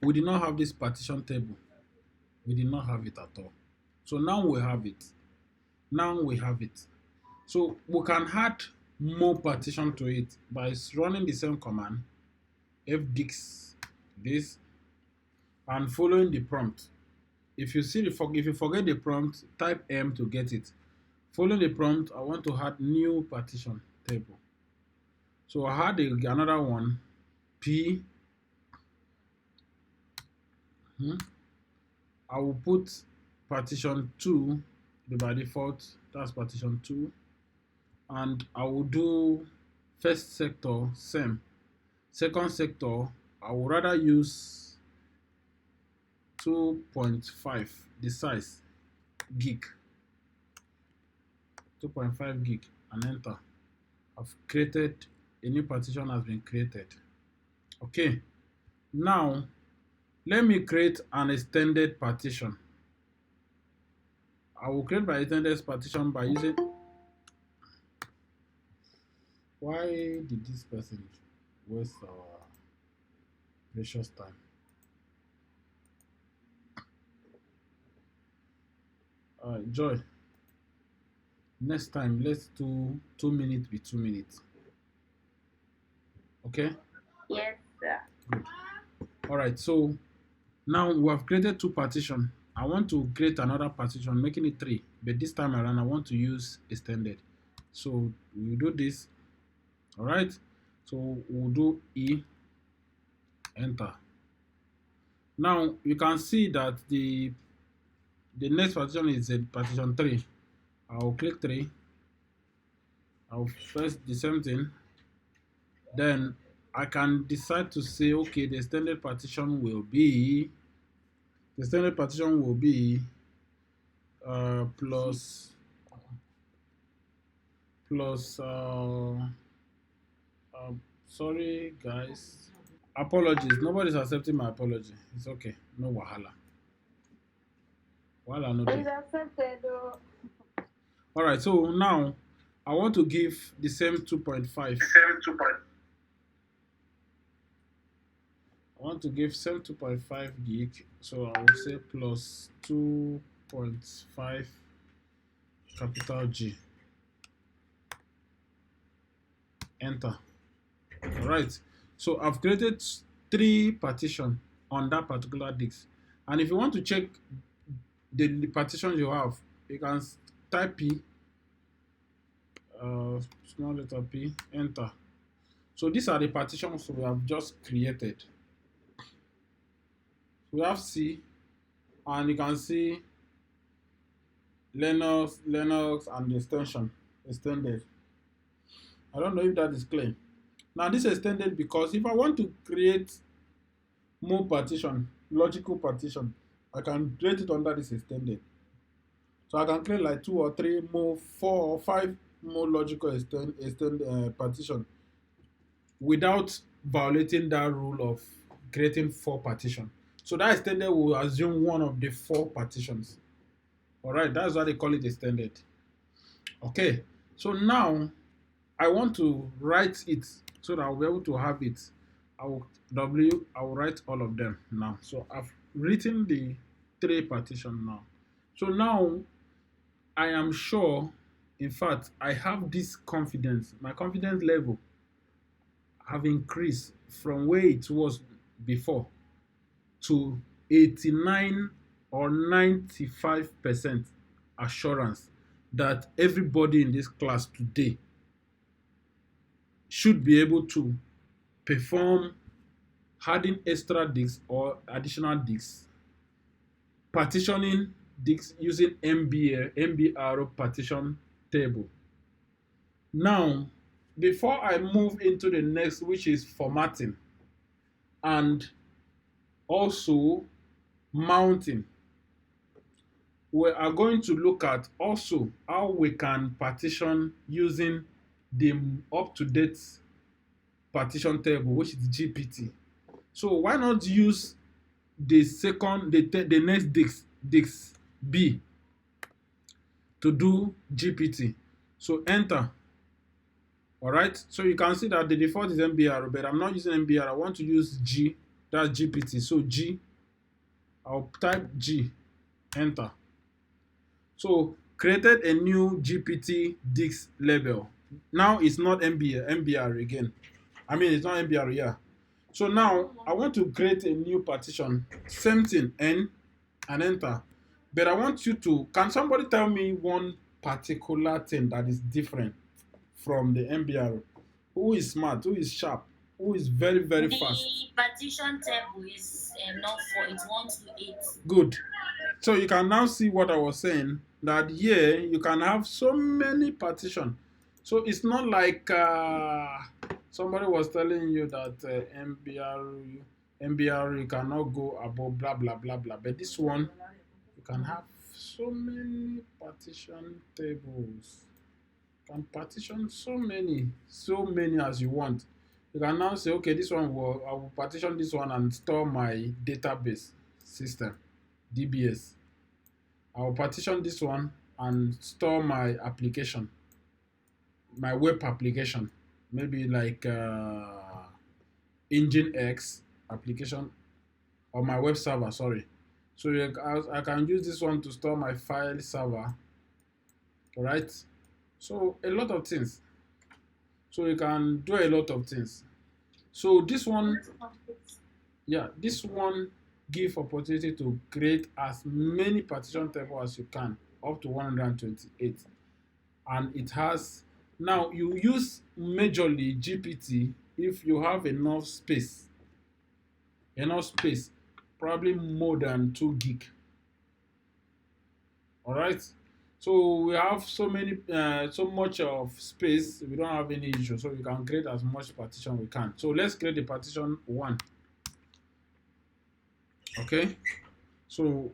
we did not have this partition table. We did not have it at all. So now we have it. So we can add more partition to it by running the same command, fdix this, and following the prompt. If you forget the prompt, type M to get it. Following the prompt, I want to add new partition table. So I had another one, P. I will put partition 2 by default, that's partition 2. And I will do first sector, same. Second sector, I would rather use 2.5, the size, gig, 2.5 gig, and enter. I've created a new partition has been created. Okay, now let me create an extended partition. I will create my extended partition by using. Why did this person waste our precious time? Joy, next time let's do 2 minutes be 2 minutes. Okay? Yes, sir. Good. Alright, so now we have created two partitions. I want to create another partition, making it 3, but this time around I want to use extended. So we do this. Alright, so we'll do E, enter. Now you can see that the next partition is partition 3. I'll click 3. I'll press the same thing. Then I can decide to say, okay, the extended partition will be plus sorry guys, apologies, nobody's accepting my apology. It's okay, no wahala. No It's dey. accepted. Oh. All right, so now I want to give the same 2.5. I want to give same 2.5 gig, so I will say plus 2.5 capital G. Enter. All right, so I've created 3 partitions on that particular disk, and if you want to check the partitions you have, you can type P, small letter P, enter. So these are the partitions we have just created. We have C, and you can see Linux, and the extension extended. I don't know if that is clear. Now this is extended because if I want to create more partition, logical partition, I can create it under this extended. So I can create like 2 or 3 more, 4 or 5 more logical partition without violating that rule of creating 4 partitions. So that extended will assume one of the 4 partitions. Alright, that's why they call it extended. Okay, so now I want to write it so that I'll be able to have it. I will write all of them now. So I've written the 3 partitions now. So now I am sure, in fact, I have this confidence. My confidence level have increased from where it was before to 89 or 95% assurance that everybody in this class today should be able to perform adding extra disks or additional disks, partitioning disks using MBR partition table. Now, before I move into the next, which is formatting and also mounting, we are going to look at also how we can partition using the up-to-date partition table, which is GPT. So why not use the next disk B to do GPT? So enter. All right. So you can see that the default is MBR, but I'm not using MBR. I want to use G. That's GPT. So G. I'll type G. Enter. So created a new GPT disk label. Now it's not MBR again. I mean, it's not MBR, yeah. So now I want to create a new partition. Same thing, N, and enter. But I want you to, can somebody tell me one particular thing that is different from the MBR? Who is smart? Who is sharp? Who is very, very fast? The partition table is not 4, it's 1 to 8. Good. So you can now see what I was saying, that here you can have so many partitions. So it's not like somebody was telling you that MBR, MBR, you cannot go above blah blah blah blah. But this one, you can have so many partition tables. You can partition so many as you want. You can now say, okay, this one I will partition this one and store my database system, DBS. I will partition this one and store my application, my web application, maybe like Engine X application or my web server. Sorry. So I can use this one to store my file server, right? So a lot of things. So you can do a lot of things. So this one, yeah, this one give opportunity to create as many partition table as you can, up to 128. And it has, now you use majorly GPT if you have enough space, probably more than 2 gig. All right. So we have so much of space. We don't have any issue. So we can create as much partition we can. So let's create the partition 1. Okay. So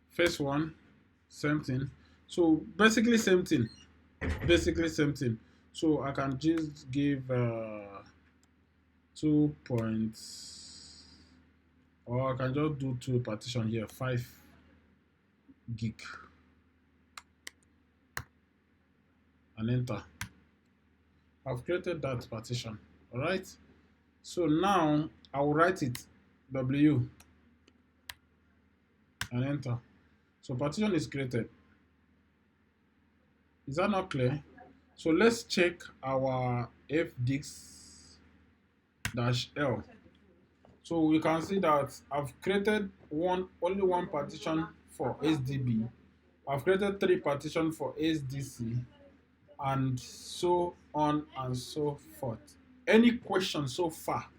first one, same thing. So basically same thing. So I can just give 2 points, or I can just do 2 partition here, 5 gig, and enter. I've created that partition. All right. So now I will write it W and enter. So partition is created. Is that not clear? So let's check our fdix-l. So we can see that I've created only one partition for SDB. I've created 3 partitions for SDC, and so on and so forth. Any questions so far?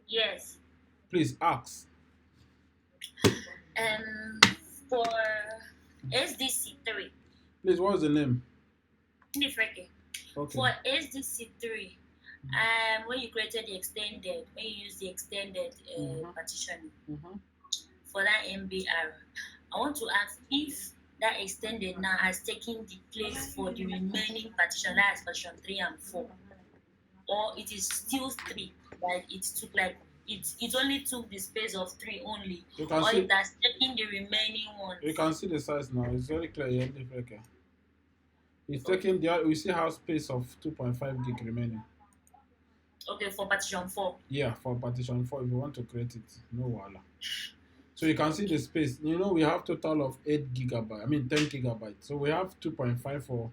Yes. Please ask. For SDC3. Please, what's the name? Okay. For SDC3, when you created the extended, when you use the extended partitioning for that MBR, I want to ask if that extended now has taken the place for the remaining partition, that is partition 3 and 4, or it is still 3, like it took like it only took the space of 3 only, or it has taken the remaining ones. You can see the size now. It's very clear. It's taking we still have space of 2.5 gig remaining. Okay, for partition 4. Yeah, for partition 4, if you want to create it, no wala. So you can see the space. You know, we have total of 8 gigabytes. I mean 10 gigabytes. So we have 2.5 for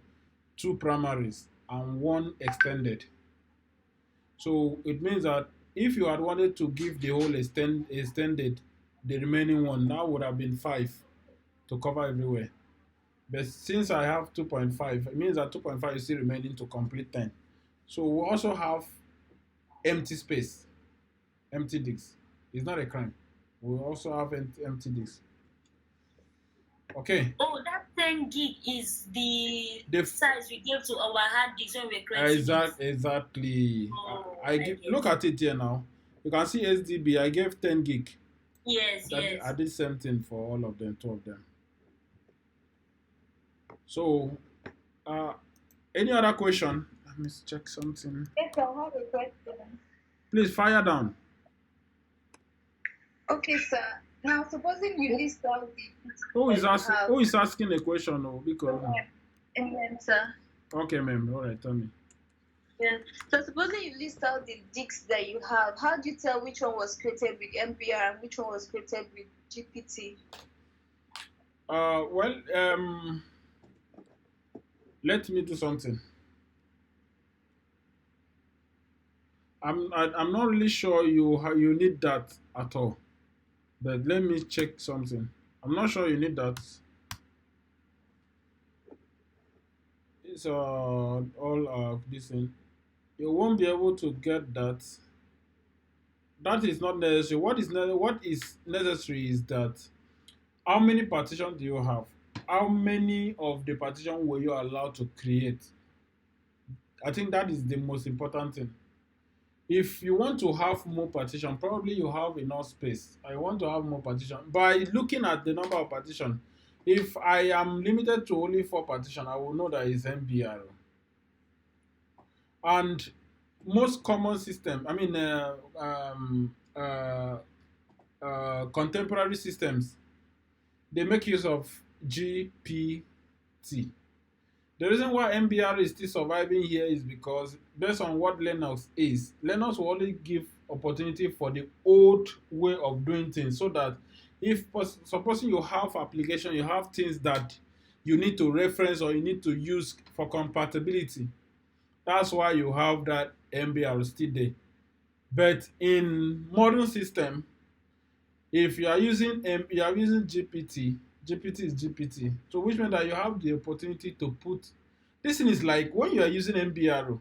2 primaries and 1 extended. So it means that if you had wanted to give the whole extended, the remaining one, that would have been 5 to cover everywhere. But since I have 2.5, it means that 2.5 is still remaining to complete 10. So we also have empty space, empty disks. It's not a crime. We also have empty disks. Okay. Oh, that 10 gig is the size we gave to our hard disk when we created Exactly. Oh, look at it here now. You can see SDB. I gave 10 gig. Yes. I did same thing for all of them, 2 of them. So, any other question? Let me check something. Yes, I have a question. Please fire down. Okay, sir. Now, supposing you list out the... Who is asking a question? Because... sir. Okay, ma'am. All right, tell me. Yeah. So supposing you list out the disks that you have, how do you tell which one was created with MBR and which one was created with GPT? Let me do something. I'm not really sure you need that at all, but let me check something. I'm not sure you need that. It's all this thing. You won't be able to get that. That is not necessary. What is necessary is that how many partitions do you have? How many of the partition were you allowed to create? I think that is the most important thing. If you want to have more partition, probably you have enough space. I want to have more partition. By looking at the number of partition, if I am limited to only 4 partition, I will know that it's MBR. And most common system, I mean, contemporary systems, they make use of GPT. The reason why MBR is still surviving here is because based on what Linux is, Linux will only give opportunity for the old way of doing things so that if supposing you have application, you have things that you need to reference or you need to use for compatibility. That's why you have that MBR still there. But in modern system, if you are using GPT, GPT is GPT. So which means that you have the opportunity to put this thing is like when you are using MBRO,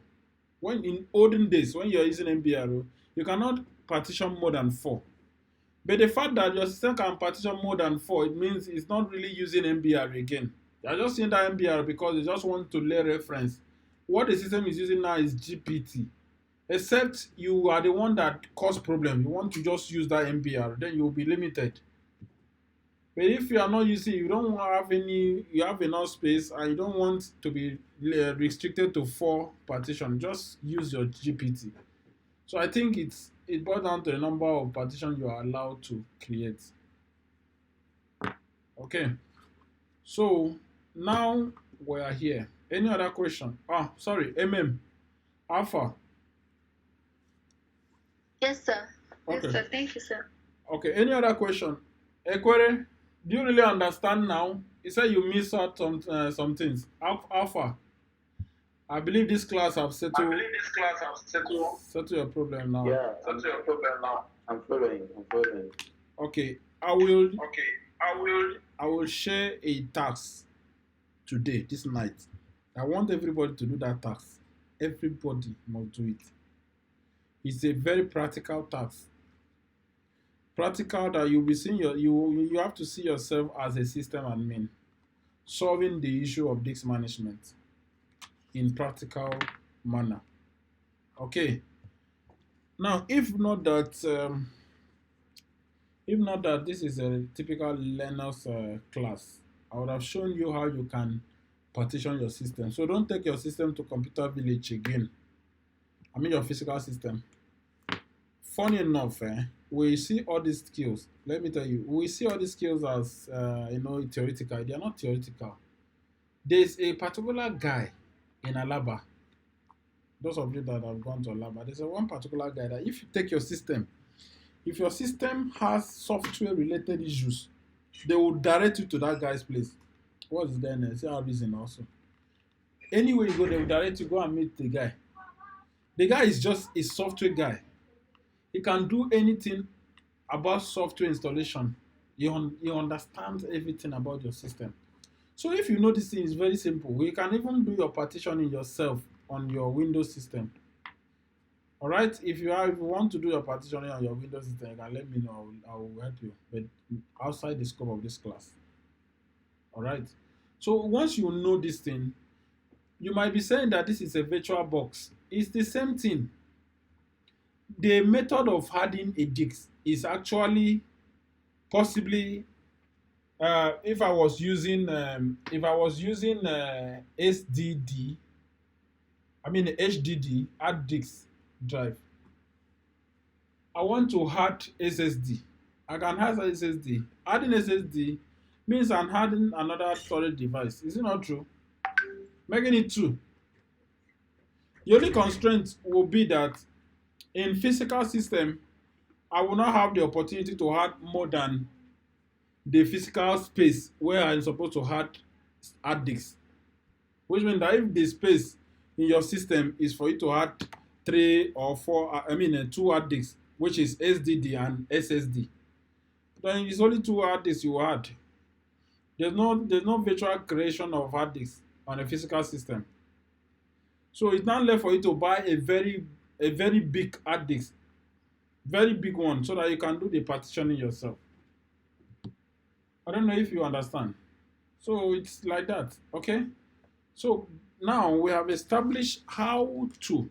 when in olden days when you are using MBRO, you cannot partition more than 4. But the fact that your system can partition more than 4, it means it's not really using MBR again. You are just using that MBR because you just want to lay reference. What the system is using now is GPT. Except you are the one that cause problem. You want to just use that MBR, then you will be limited. But if you are not using, you don't have any, you have enough space, and you don't want to be restricted to 4 partition, just use your GPT. So I think it boils down to the number of partitions you are allowed to create. Okay. So now we are here. Any other question? Ah, sorry, Alpha. Yes, sir. Yes, Okay. sir. Thank you, sir. Okay. Any other question? Ekwere, do you really understand now? You said you missed out some things. Alpha, I believe this class have settled your problem now. Yeah, I'm following. Okay. I will share a task today, this night. I want everybody to do that task. Everybody must do it. It's a very practical task. Practical that you'll be seeing you have to see yourself as a system admin, solving the issue of disk management in practical manner. Okay. Now, if not that this is a typical Linux class, I would have shown you how you can partition your system. So don't take your system to computer village again. I mean your physical system. Funny enough, we see all these skills. Let me tell you, we see all these skills as theoretical. They are not theoretical. There's a particular guy in Alaba. Those of you that have gone to Alaba, there's one particular guy that if you take your system, if your system has software related issues, they will direct you to that guy's place. What's his name? See our reason also. Anywhere you go, they will direct you, go and meet the guy. The guy is just a software guy. He can do anything about software installation. He understands everything about your system. So if you know this thing is very simple, you can even do your partitioning yourself on your Windows system. All right, if you want to do your partitioning on your Windows system, you can let me know. I will help you, but outside the scope of this class. All right. So once you know this thing, you might be saying that this is a virtual box. It's the same thing. The method of adding a disk is actually possibly if I was using SDD, I mean HDD, hard disk drive. I want to add SSD. I can add SSD. Adding SSD means I'm adding another storage device. Is it not true? Making it 2. The only constraint will be that in physical system, I will not have the opportunity to add more than the physical space where I'm supposed to add hard disks. Which means that if the space in your system is for you to add 3 or 4, 2 hard disks, which is SDD and SSD, then it's only 2 hard disks you add. There's no virtual creation of hard disks on a physical system. So it's not left for you to buy a very big hard disk, very big one, so that you can do the partitioning yourself. I don't know if you understand. So it's like that, okay? So now we have established how to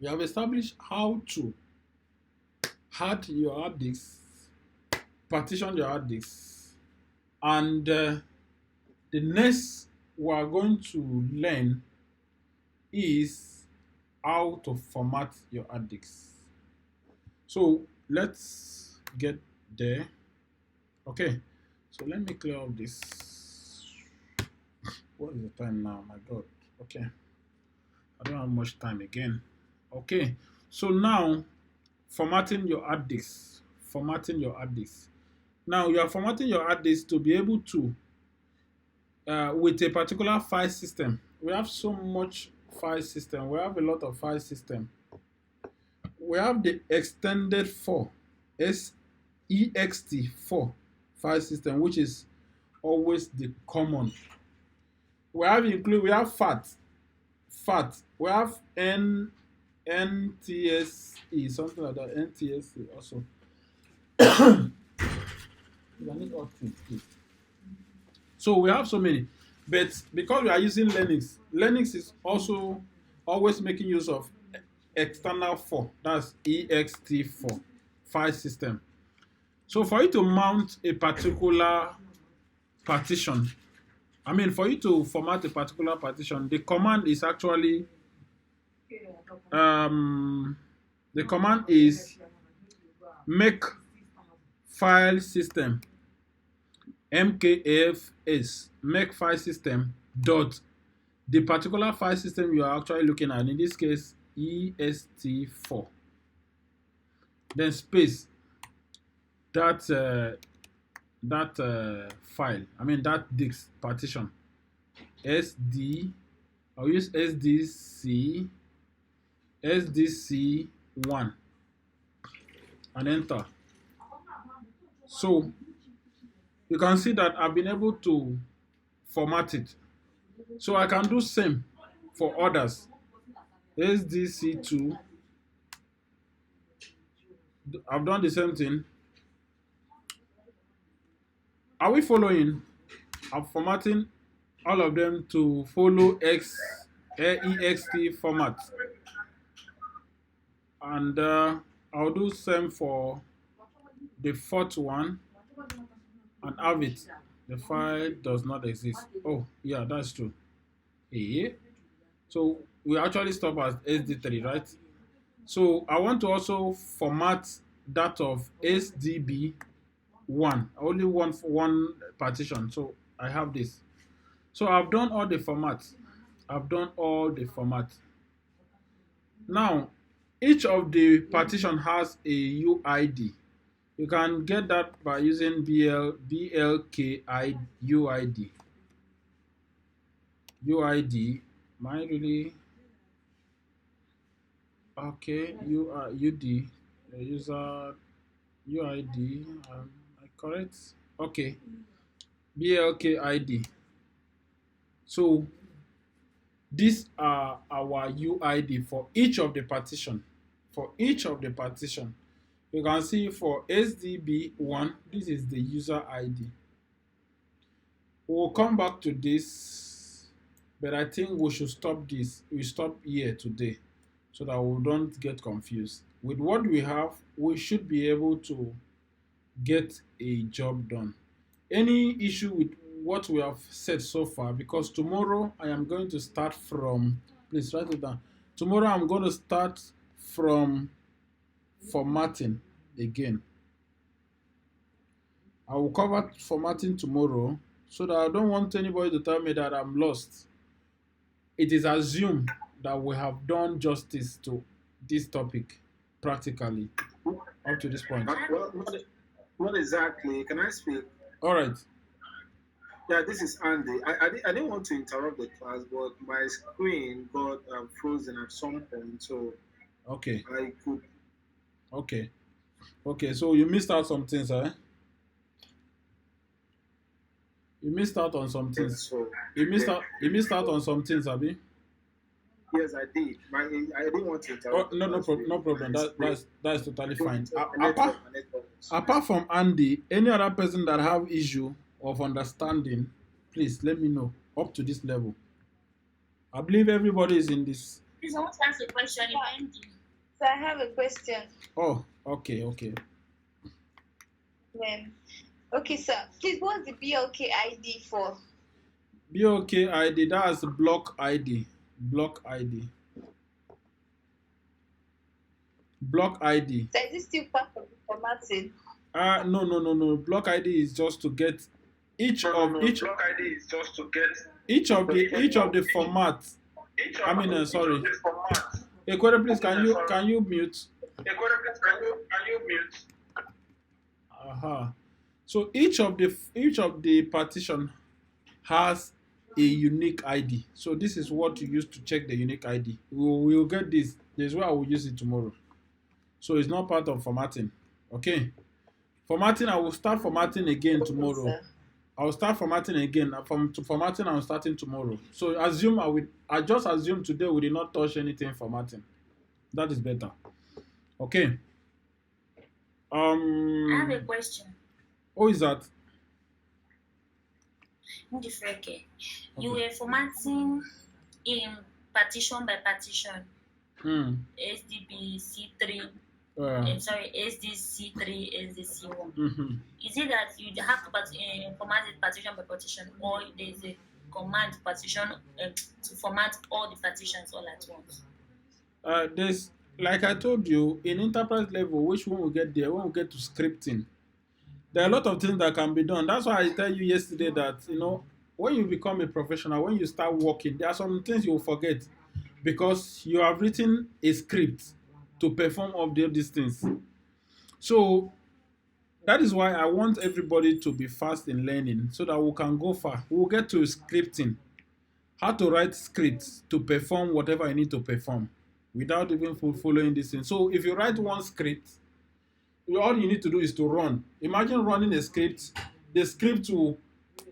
We have established how to add your hard disks, partition your hard disks, and the next we are going to learn is how to format your hard disks. So let's get there. Okay, so let me clear up this. What is the time now? My God. Okay, I don't have much time again. Okay, so now formatting your hard disks. Formatting your hard disks. Now you are formatting your hard disk to be able to, with a particular file system. We have so much file system. We have a lot of file system. We have the extended 4, EXT4 file system, which is always the common. We have FAT. We have NTSE, something like that. NTSE also. So we have so many, but because we are using Linux, Linux is also always making use of external 4, that's ext4 file system. So for you to mount a particular partition, for you to format a particular partition, the command is actually make file system mkfs, make file system dot the particular file system you are actually looking at, in this case est4, then space that file, that disk partition, I'll use sdc1 and enter. So you can see that I've been able to format it. So I can do same for others. SDC2. I've done the same thing. Are we following? I'm formatting all of them to follow EXT format. And I'll do same for the fourth one and have it. The file does not exist. Oh, yeah, that's true. So we actually stop at SD3, right? So I want to also format that of SDB1. I only want one partition, so I have this. So I've done all the formats. Now, each of the partition has a UID. You can get that by using BLKI UID. UID, might really okay. UD user UID. Correct. Okay. BLKID. So these are our UID for each of the partition. You can see for SDB1, this is the user ID. We'll come back to this, but I think we should stop this. We stop here today so that we don't get confused. With what we have, we should be able to get a job done. Any issue with what we have said so far, because tomorrow I am going to start from, please write it down. Tomorrow I'm going to start from formatting again. I will cover formatting tomorrow so that I don't want anybody to tell me that I'm lost. It is assumed that we have done justice to this topic practically up to this point. What exactly? Can I speak? All right. Yeah, this is Andy. I didn't want to interrupt the class, but my screen got frozen at some point, so okay. I could. Okay, so you missed out some things, eh? You missed out on some things. So, you missed out on some things, Abi? Yes, I did. I didn't want to interrupt. Oh, no problem. That's totally fine. Apart from Andy, any other person that have issue of understanding, please let me know up to this level. I believe everybody is in this. Please, I want to ask a question. So I have a question. Oh, okay, okay. Um, okay, sir. Please, what's the BLK ID for? BOK ID, that's block ID. Block ID. Block ID. So is it still part of the formatting? No, no, no, no. Block ID is just to get each No, no, of no. Block ID is just to get each of the formats. I mean, each of sorry. the formats. Equator, please, Sorry. can you mute? Equator, please, can you mute? Uh-huh. So each of the partition has a unique ID. So this is what you use to check the unique ID. We'll get this. This is where I will use it tomorrow. So it's not part of formatting. Okay. Formatting, I will start formatting again Okay, tomorrow. sir. I will start formatting again. Formatting, I'm starting tomorrow. So I just assume today we did not touch anything formatting. That is better. Okay. I have a Um, question. who is that? Ndifreke. You Okay. were formatting in partition by partition, Hmm. SDB C3, Uh, sorry, SDC3, SDC1. mm-hmm. Is it that you have to format it partition by partition, or there's a command partition to format all the partitions all at once? There's like I told you in enterprise level, which when we get there, when we get to scripting, there are a lot of things that can be done. That's why I tell you yesterday that when you become a professional, when you start working, there are some things you will forget because you have written a script to perform all these things. So that is why I want everybody to be fast in learning so that we can go far. We'll get to scripting, how to write scripts to perform whatever you need to perform without even following this thing. So if you write one script, all you need to do is to run. Imagine running a script. The script will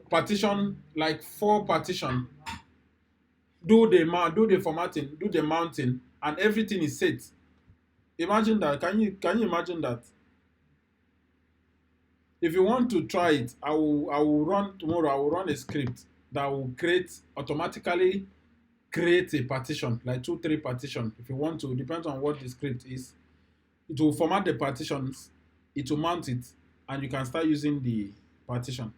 partition like 4 partition, do the formatting, do the mounting, and everything is set. Imagine that. Can you imagine that? If you want to try it, I will run tomorrow. I will run a script that will automatically create a partition, like 2, 3 partition. If you want to, depends on what the script is. It will format the partitions, it will mount it, and you can start using the partition.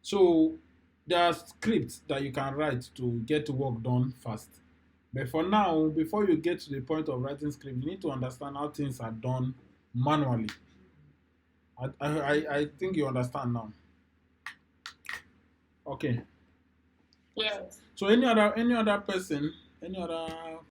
So there are scripts that you can write to get work done fast. But for now, before you get to the point of writing script, you need to understand how things are done manually. I think you understand now. Okay. Yes. So any other person, any other